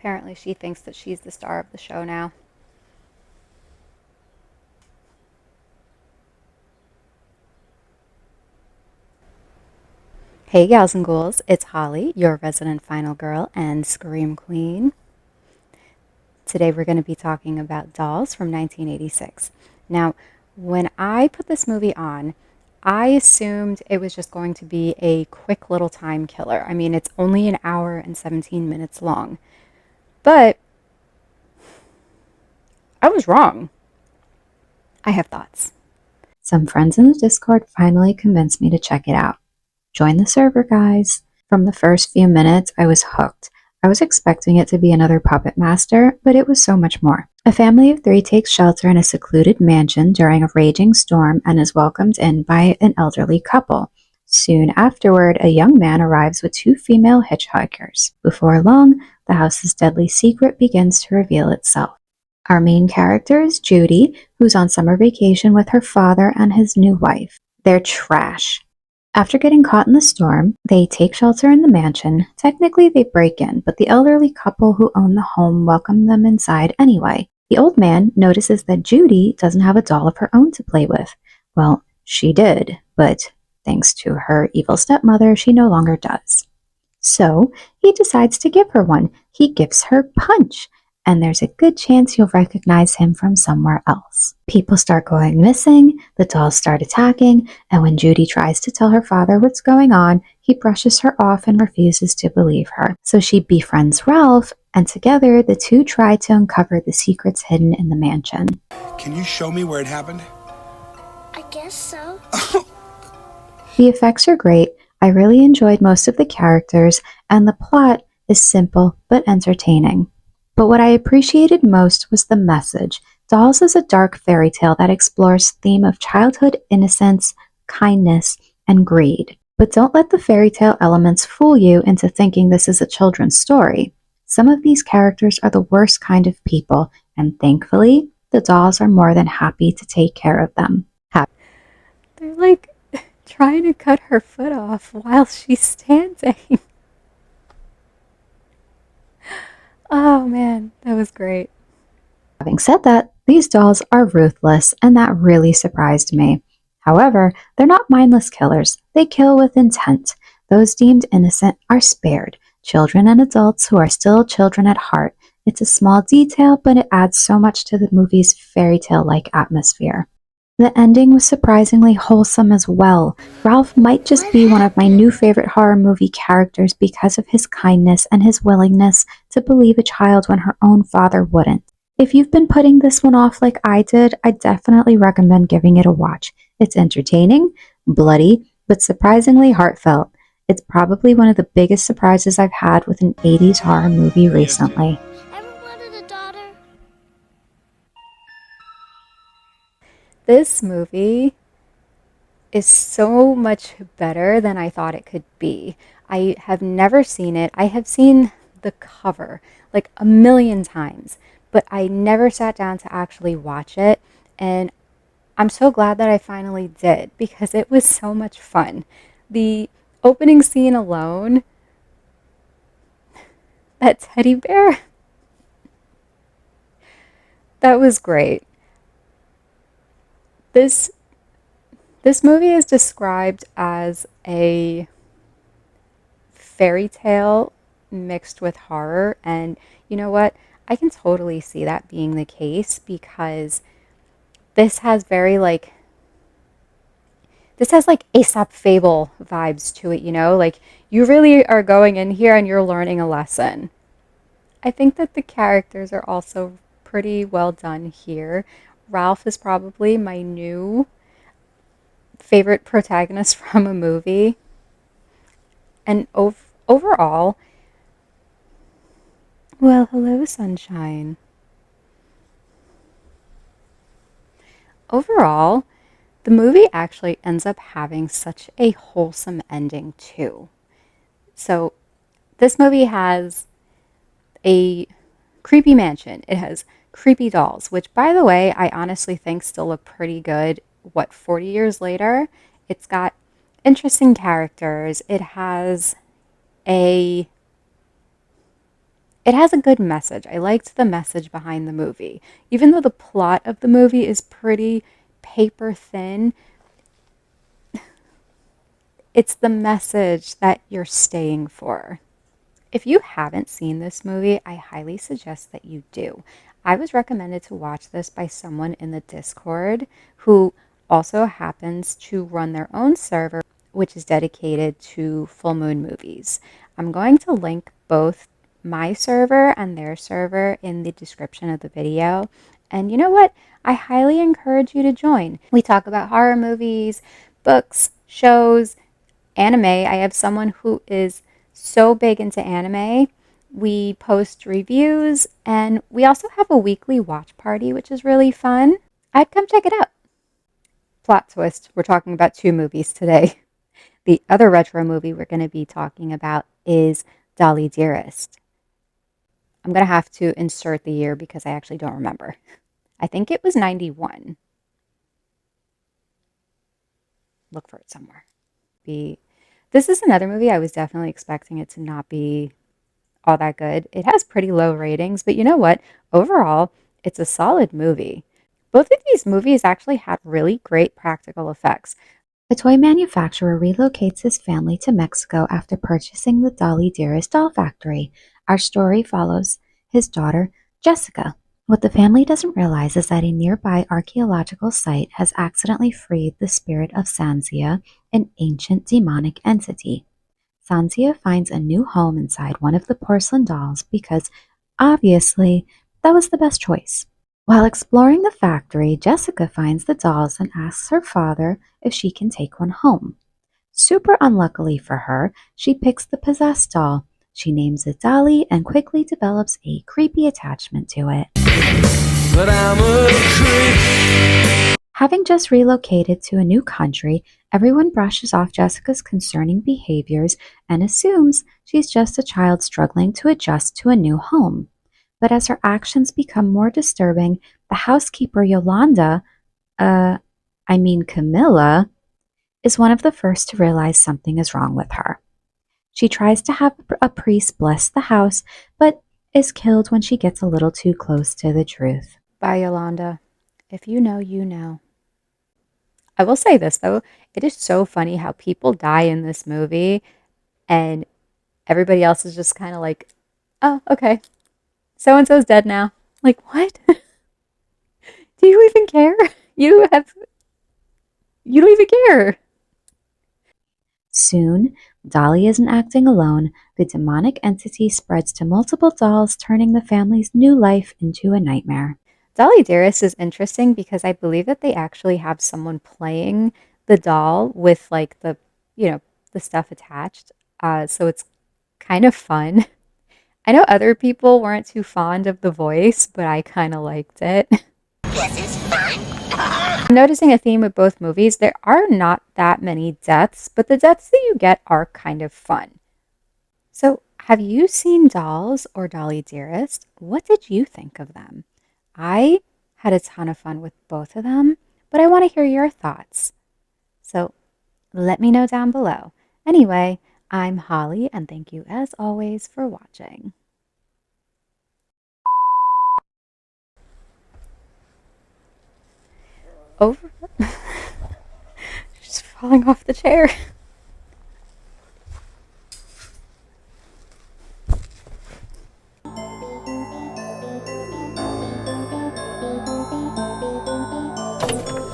Apparently, she thinks that she's the star of the show now. Hey, gals and ghouls, it's Holly, your resident final girl and scream queen. Today, we're going to be talking about Dolls from 1986. Now, when I put this movie on, I assumed it was just going to be a quick little time killer. I mean, it's only an hour and 17 minutes long. But I was wrong. I have thoughts. Some friends in the Discord finally convinced me to check it out. Join the server, guys. From the first few minutes, I was hooked. I was expecting it to be another Puppet Master, but it was so much more. A family of three takes shelter in a secluded mansion during a raging storm and is welcomed in by an elderly couple. Soon afterward, a young man arrives with two female hitchhikers. Before long, the house's deadly secret begins to reveal itself. Our main character is Judy, who's on summer vacation with her father and his new wife. They're trash. After getting caught in the storm, they take shelter in the mansion. Technically, they break in, but the elderly couple who own the home welcome them inside anyway. The old man notices that Judy doesn't have a doll of her own to play with. Well, she did, but thanks to her evil stepmother, she no longer does. So he decides to give her one. He gives her Punch, and there's a good chance you'll recognize him from somewhere else. People start going missing, the dolls start attacking, and when Judy tries to tell her father what's going on, he brushes her off and refuses to believe her. So she befriends Ralph, and together the two try to uncover the secrets hidden in the mansion. Can you show me where it happened? I guess so. The effects are great. I really enjoyed most of the characters, and the plot is simple but entertaining. But what I appreciated most was the message. Dolls is a dark fairy tale that explores the theme of childhood innocence, kindness, and greed. But don't let the fairy tale elements fool you into thinking this is a children's story. Some of these characters are the worst kind of people, and thankfully, the dolls are more than happy to take care of them. They're like trying to cut her foot off while she's standing. Oh man, that was great. Having said that, these dolls are ruthless, and that really surprised me. However, they're not mindless killers. They kill with intent. Those deemed innocent are spared. Children and adults who are still children at heart. It's a small detail, but it adds so much to the movie's fairy tale-like atmosphere. The ending was surprisingly wholesome as well. Ralph might just be one of my new favorite horror movie characters because of his kindness and his willingness to believe a child when her own father wouldn't. If you've been putting this one off like I did, I definitely recommend giving it a watch. It's entertaining, bloody, but surprisingly heartfelt. It's probably one of the biggest surprises I've had with an 80s horror movie recently. Ever wanted a daughter? This movie is so much better than I thought it could be. I have never seen it. I have seen the cover like a million times, but I never sat down to actually watch it. And I'm so glad that I finally did because it was so much fun. The opening scene alone, that teddy bear, that was great. This this movie is described as a fairy tale mixed with horror, and you know what? I can totally see that being the case because this has very like this has like Aesop fable vibes to it, you know? Like you really are going in here and you're learning a lesson. I think that the characters are also pretty well done here. Ralph is probably my new favorite protagonist from a movie. And overall, well, hello, sunshine. Overall, the movie actually ends up having such a wholesome ending, too. So, this movie has a creepy mansion. It has creepy dolls, which, by the way, I honestly think still look pretty good. What, 40 years later? It's got interesting characters. It has a It has a good message. I liked the message behind the movie. Even though the plot of the movie is pretty paper thin, it's the message that you're staying for. If you haven't seen this movie, I highly suggest that you do. I was recommended to watch this by someone in the Discord who also happens to run their own server, which is dedicated to full moon movies. I'm going to link both my server and their server in the description of the video. And you know what? I highly encourage you to join. We talk about horror movies, books, shows, anime. I have someone who is so big into anime. We post reviews and we also have a weekly watch party, which is really fun. I'd come check it out. Plot twist, we're talking about two movies today. The other retro movie we're going to be talking about is Dolly Dearest. I'm going to have to insert the year because I actually don't remember. I think it was 91. Look for it somewhere. This is another movie I was definitely expecting it to not be all that good. It has pretty low ratings, but you know what? Overall, it's a solid movie. Both of these movies actually had really great practical effects. A toy manufacturer relocates his family to Mexico after purchasing the Dolly Dearest doll factory. Our story follows his daughter, Jessica. What the family doesn't realize is that a nearby archaeological site has accidentally freed the spirit of Sanzia, an ancient demonic entity. Sanzia finds a new home inside one of the porcelain dolls because, obviously, that was the best choice. While exploring the factory, Jessica finds the dolls and asks her father if she can take one home. Super unluckily for her, she picks the possessed doll. She names it Dolly and quickly develops a creepy attachment to it. But I'm a creep. Having just relocated to a new country, everyone brushes off Jessica's concerning behaviors and assumes she's just a child struggling to adjust to a new home. But as her actions become more disturbing, the housekeeper Yolanda, Camilla, is one of the first to realize something is wrong with her. She tries to have a priest bless the house, but is killed when she gets a little too close to the truth. Bye, Yolanda. If you know, you know. I will say this, though. It is so funny how people die in this movie and everybody else is just kind of like, oh, okay. So-and-so's dead now. Like, what? Do you even care? You don't even care. Soon, Dolly isn't acting alone. The demonic entity spreads to multiple dolls, turning the family's new life into a nightmare. Dolly Dearest is interesting because I believe that they actually have someone playing the doll with like the stuff attached. So it's kind of fun. I know other people weren't too fond of the voice, but I kind of liked it. This is fun. I'm noticing a theme with both movies. There are not that many deaths, but the deaths that you get are kind of fun. So, have you seen Dolls or Dolly Dearest? What did you think of them? I had a ton of fun with both of them, but I want to hear your thoughts. So, let me know down below. Anyway, I'm Holly, and thank you as always for watching. Over. Just falling off the chair.